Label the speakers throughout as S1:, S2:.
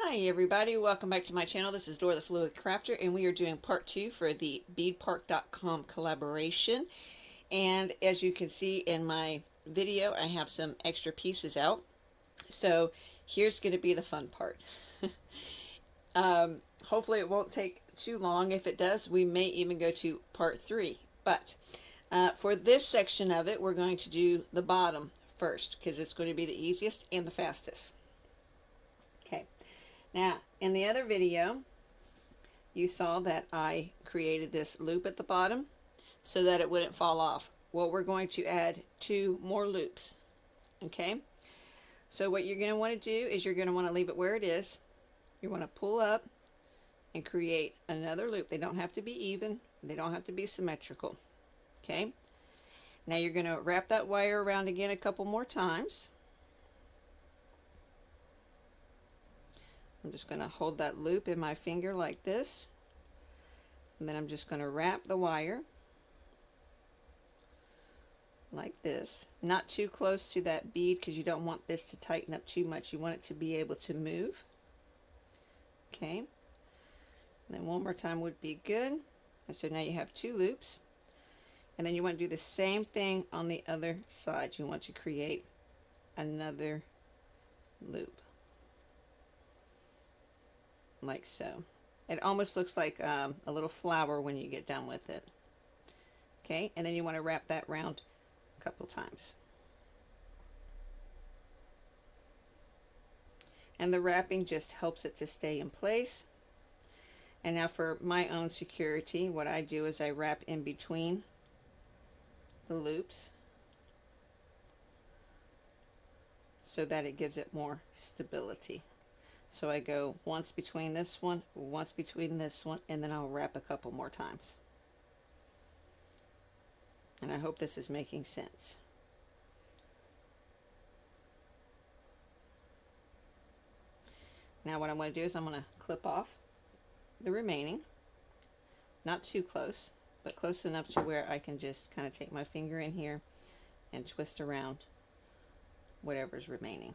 S1: Hi everybody, welcome back to my channel. This is Dora the Fluid Crafter, and we are doing part 2 for the beadpark.com collaboration. And as you can see in my video, I have some extra pieces out. So here's going to be the fun part. Hopefully it won't take too long. If it does, we may even go to part 3. But for this section of it, we're going to do the bottom first because it's going to be the easiest and the fastest. Okay. Now, in the other video, you saw that I created this loop at the bottom so that it wouldn't fall off. Well, we're going to add 2 more loops. Okay? So what you're going to want to do is you're going to want to leave it where it is. You want to pull up and create another loop. They don't have to be even. They don't have to be symmetrical. Okay? Now you're going to wrap that wire around again a couple more times. I'm just going to hold that loop in my finger like this, and then I'm just going to wrap the wire like this, not too close to that bead because you don't want this to tighten up too much. You want it to be able to move. Okay, and then one more time would be good. And so now you have 2 loops, and then you want to do the same thing on the other side. You want to create another loop like so. It almost looks like a little flower when you get done with it. Okay, and then you want to wrap that round a couple times. And the wrapping just helps it to stay in place. And now for my own security, what I do is I wrap in between the loops so that it gives it more stability. So I go once between this one, once between this one, and then I'll wrap a couple more times. And I hope this is making sense. Now what I'm going to do is I'm going to clip off the remaining. Not too close, but close enough to where I can just kind of take my finger in here and twist around whatever's remaining.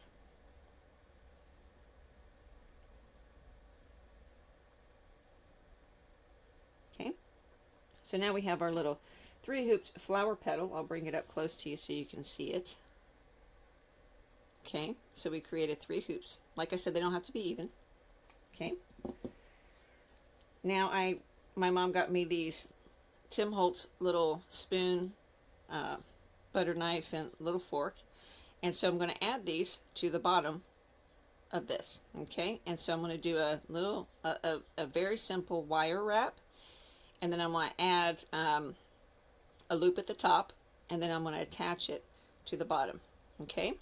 S1: So now we have our little 3-hooped flower petal. I'll bring it up close to you so you can see it. Okay, so we created 3 hoops. Like I said, they don't have to be even. Okay. Now my mom got me these Tim Holtz little spoon, butter knife, and little fork. And so I'm going to add these to the bottom of this. Okay, and so I'm going to do a little, a very simple wire wrap. And then I'm going to add a loop at the top, and then I'm going to attach it to the bottom. Okay?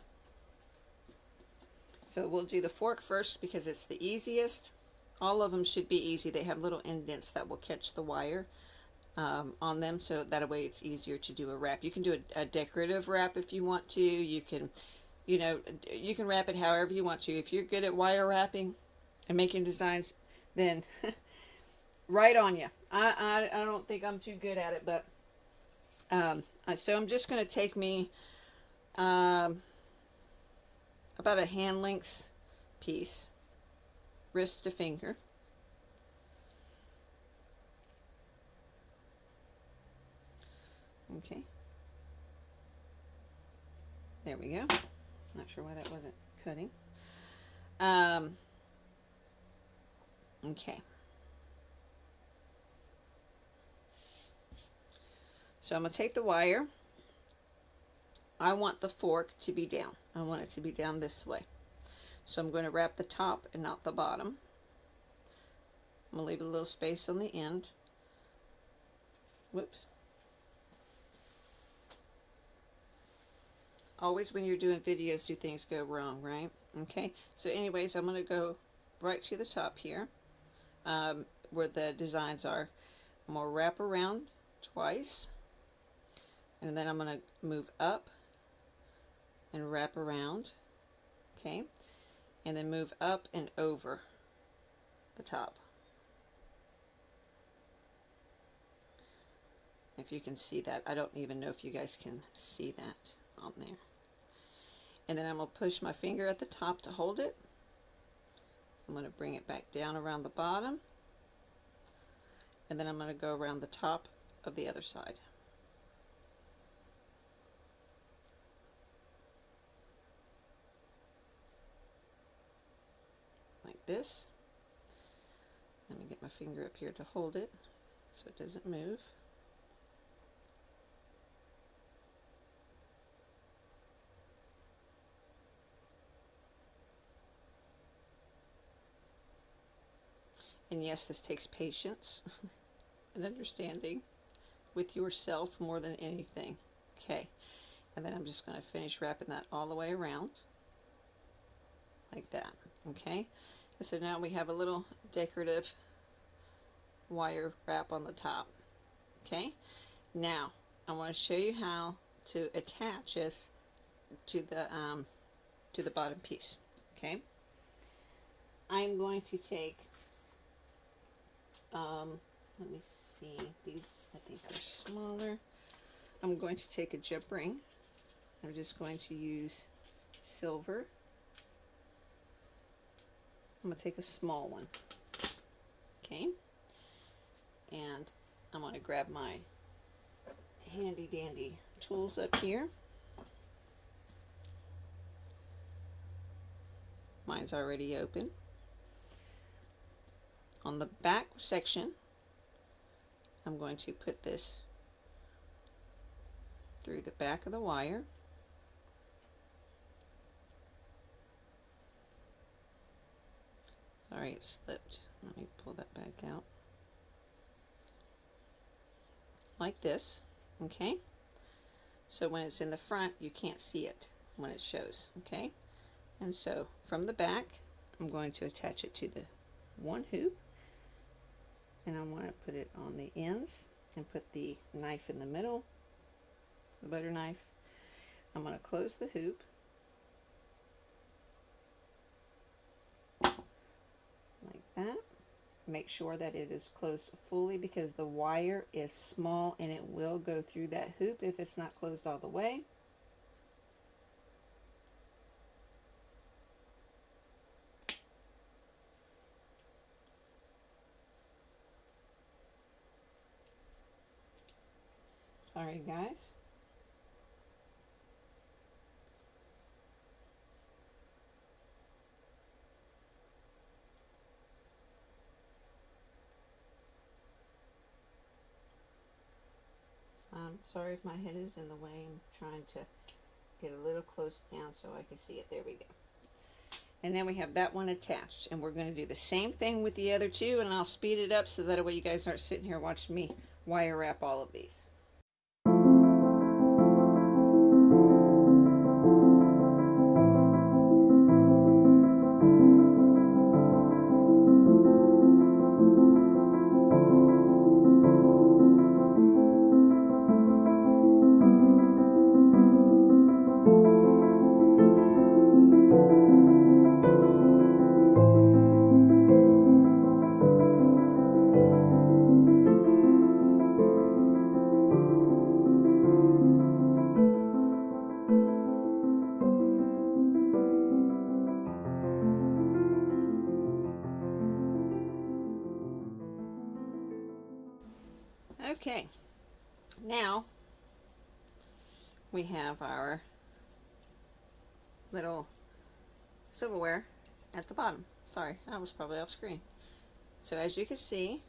S1: So we'll do the fork first because it's the easiest. All of them should be easy. They have little indents that will catch the wire on them, so that way it's easier to do a wrap. You can do a decorative wrap if you want to. You can, you can wrap it however you want to. If you're good at wire wrapping and making designs, then right on you. I don't think I'm too good at it, but so I'm just going to take me about a hand length piece, wrist to finger. Okay. There we go. Not sure why that wasn't cutting. Okay. So I'm going to take the wire. I want the fork to be down. I want it to be down this way. So I'm going to wrap the top and not the bottom. I'm going to leave a little space on the end. Whoops. Always when you're doing videos do things go wrong, right? Okay, so anyways, I'm going to go right to the top here where the designs are. I'm going to wrap around twice. And then I'm going to move up and wrap around, okay, and then move up and over the top. If you can see that, I don't even know if you guys can see that on there. And then I'm going to push my finger at the top to hold it. I'm going to bring it back down around the bottom, and then I'm going to go around the top of the other side. Like this. Let me get my finger up here to hold it so it doesn't move. And yes, this takes patience and understanding with yourself more than anything. Okay, and then I'm just going to finish wrapping that all the way around like that. Okay, and so now we have a little decorative wire wrap on the top. Okay, now I want to show you how to attach this to the bottom piece. Okay, I'm going to take let me see, these I think are smaller. I'm going to take a jump ring. I'm just going to use silver. I'm going to take a small one. Okay, and I'm going to grab my handy dandy tools up here. Mine's already open. On the back section, I'm going to put this through the back of the wire. Sorry, it slipped. Let me pull that back out. Like this, okay? So when it's in the front, you can't see it when it shows, okay? And so from the back, I'm going to attach it to the one hoop. And I want to put it on the ends and put the knife in the middle, the butter knife. I'm going to close the hoop. Like that. Make sure that it is closed fully because the wire is small and it will go through that hoop if it's not closed all the way. Sorry guys. Sorry if my head is in the way. I'm trying to get a little close down so I can see it. There we go. And then we have that one attached. And we're going to do the same thing with the other two, and I'll speed it up so that way you guys aren't sitting here watching me wire wrap all of these. Okay, now we have our little silverware at the bottom. Sorry, I was probably off screen. So as you can see,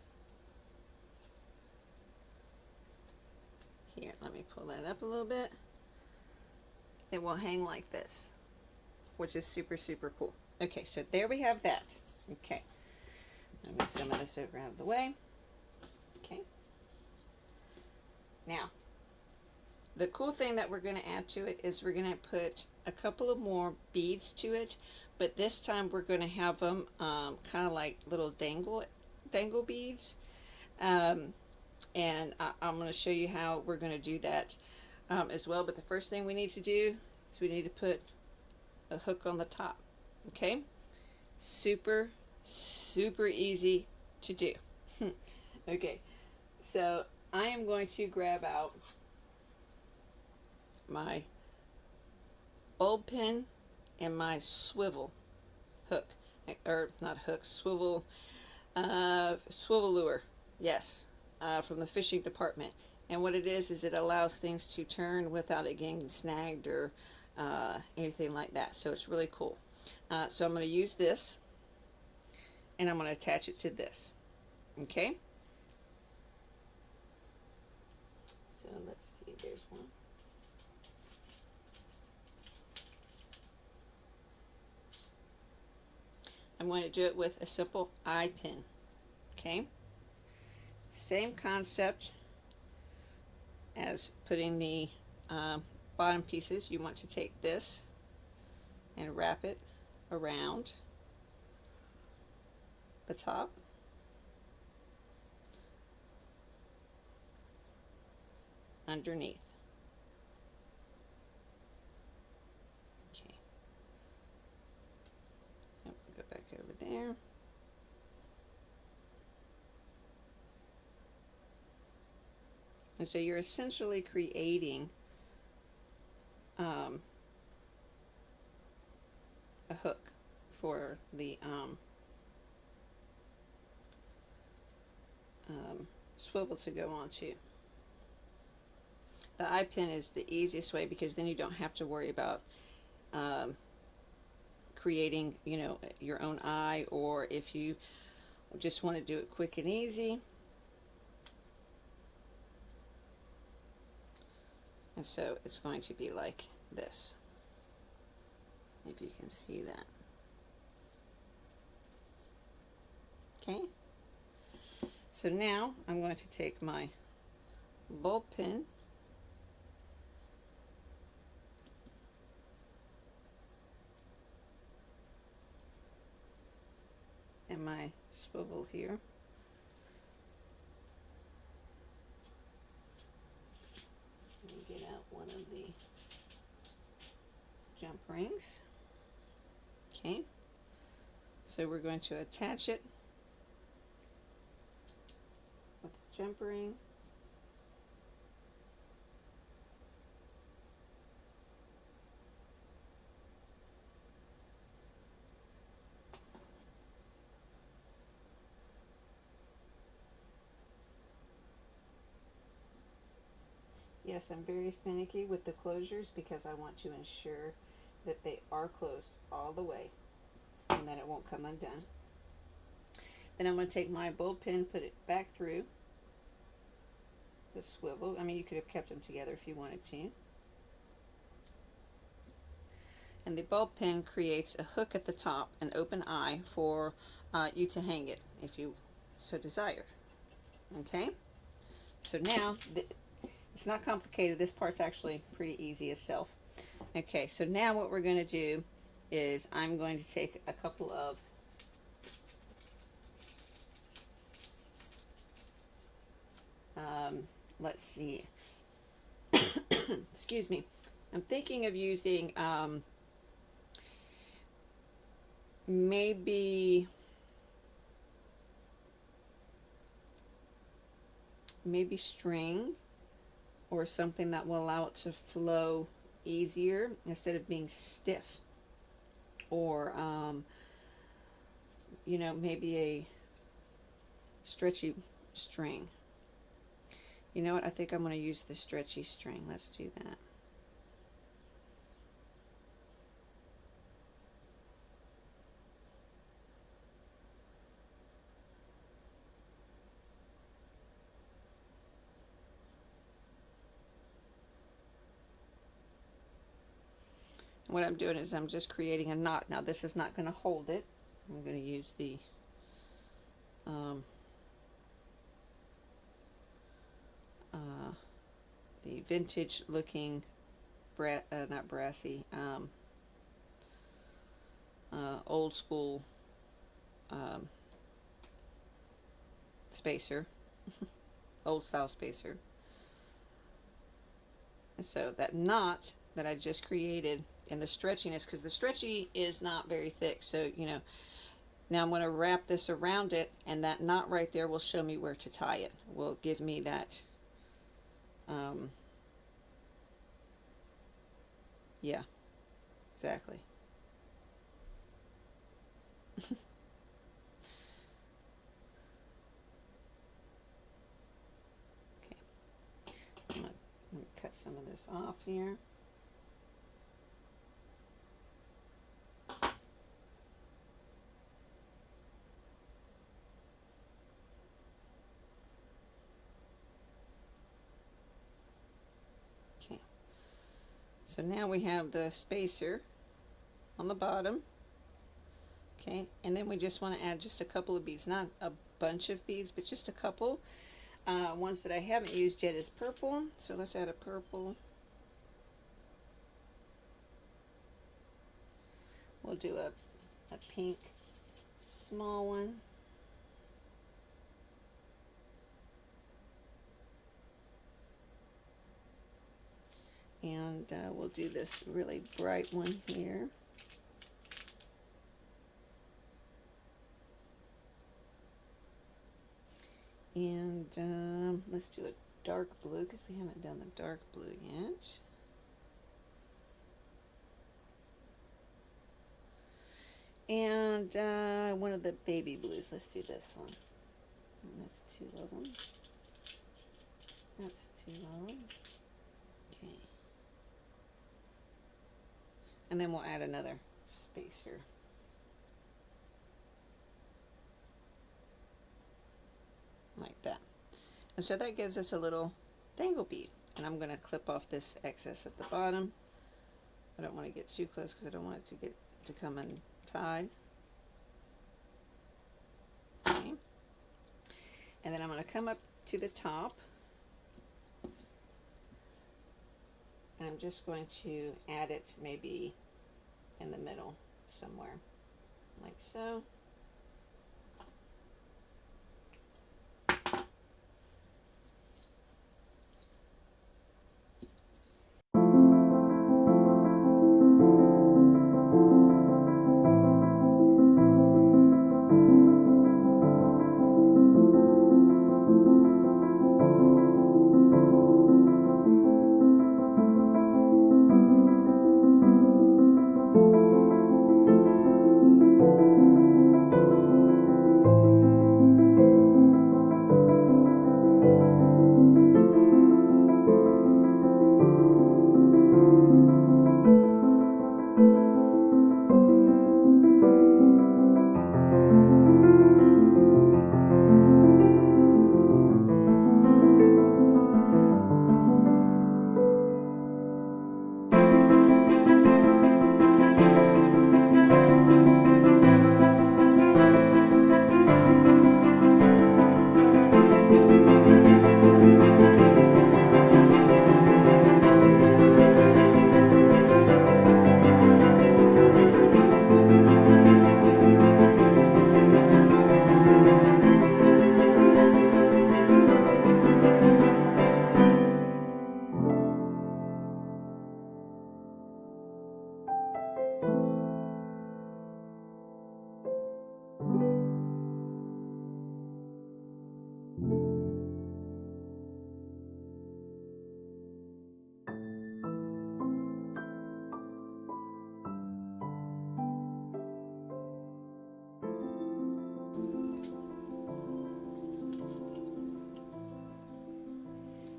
S1: here, let me pull that up a little bit. It will hang like this, which is super, super cool. Okay, so there we have that. Okay, let me move some of this over out of the way. Okay. Now, the cool thing that we're going to add to it is we're going to put a couple of more beads to it, but this time we're going to have them kind of like little dangle beads. And I'm going to show you how we're going to do that as well. But the first thing we need to do is we need to put a hook on the top. Okay? Super, super easy to do. Okay, so I am going to grab out my bulb pin and my swivel hook. or not hook, swivel lure. Yes, from the fishing department. And what it is it allows things to turn without it getting snagged or anything like that. So it's really cool. So I'm going to use this, and I'm going to attach it to this. Okay. So let's see. There's one. I'm going to do it with a simple eye pin. Okay. Same concept as putting the bottom pieces. You want to take this and wrap it around the top. Underneath. Okay. Go back over there. And so you're essentially creating a hook for the swivel to go onto. The eye pin is the easiest way because then you don't have to worry about creating, your own eye, or if you just want to do it quick and easy. And so it's going to be like this, if you can see that. Okay. So now I'm going to take my bulb pin and my swivel here. Let me get out one of the jump rings. Okay. So we're going to attach it with the jump ring. Yes, I'm very finicky with the closures because I want to ensure that they are closed all the way and that it won't come undone. Then I'm going to take my bulb pin, put it back through the swivel. I mean, you could have kept them together if you wanted to. And the bulb pin creates a hook at the top, an open eye for you to hang it if you so desired. Okay? So now, it's not complicated. This part's actually pretty easy itself. Okay, so now what we're going to do is I'm going to take a couple of let's see. Excuse me. I'm thinking of using maybe string or something that will allow it to flow easier instead of being stiff, or maybe a stretchy string. You know what, I think I'm going to use the stretchy string. Let's do that. What I'm doing is I'm just creating a knot. Now this is not going to hold it. I'm going to use the vintage looking not brassy, old school spacer, old style spacer. And so that knot that I just created, and the stretchiness, because the stretchy is not very thick, so now I'm going to wrap this around it, and that knot right there will show me where to tie it, will give me that yeah, exactly. I'm gonna cut some of this off here. Okay, so now we have the spacer on the bottom. Okay, and then we just want to add just a couple of beads, not a bunch of beads, but just a couple. Ones that I haven't used yet is purple, so let's add a purple. We'll do a pink small one. And we'll do this really bright one here. And let's do a dark blue because we haven't done the dark blue yet. And one of the baby blues. Let's do this one. And that's two of them. That's two of them. Okay. And then we'll add another spacer. Like that. And so that gives us a little dangle bead. And I'm going to clip off this excess at the bottom. I don't want to get too close because I don't want it to come untied. Okay. And then I'm going to come up to the top. And I'm just going to add it maybe in the middle somewhere. Like so.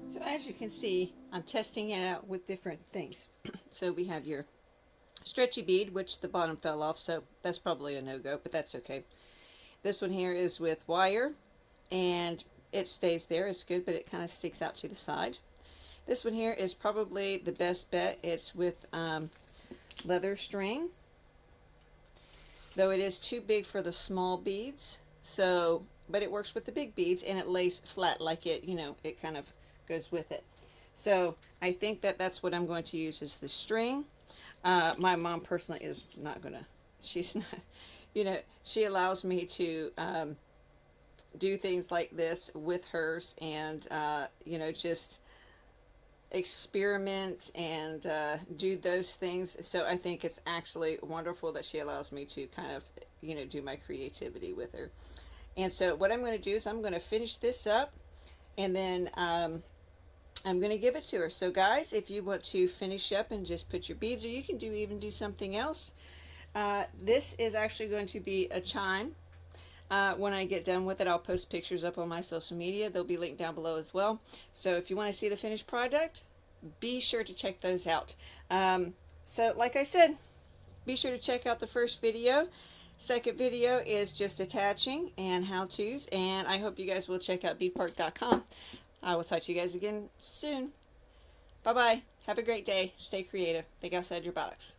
S1: So as you can see, I'm testing it out with different things. So we have your stretchy bead, which the bottom fell off, so that's probably a no-go, but that's okay. This one here is with wire, and it stays there. It's good, but it kind of sticks out to the side. This one here is probably the best bet. It's with leather string, though it is too big for the small beads. So, but it works with the big beads, and it lays flat like it, you know, it kind of goes with it. So I think that that's what I'm going to use is the string. My mom personally is not gonna, she's not, you know, she allows me to do things like this with hers, and you know, just experiment and do those things. So I think it's actually wonderful that she allows me to kind of, you know, do my creativity with her. And so what I'm going to do is I'm going to finish this up, and then I'm going to give it to her. So guys, if you want to finish up and just put your beads, or you can even do something else, This is actually going to be a chime. When I get done with it, I'll post pictures up on my social media. They'll be linked down below as well. So if you want to see the finished product, be sure to check those out. So like I said, be sure to check out the first video. Second video is just attaching and how-tos, and I hope you guys will check out beadpark.com. I will talk to you guys again soon. Bye-bye. Have a great day. Stay creative. Think outside your box.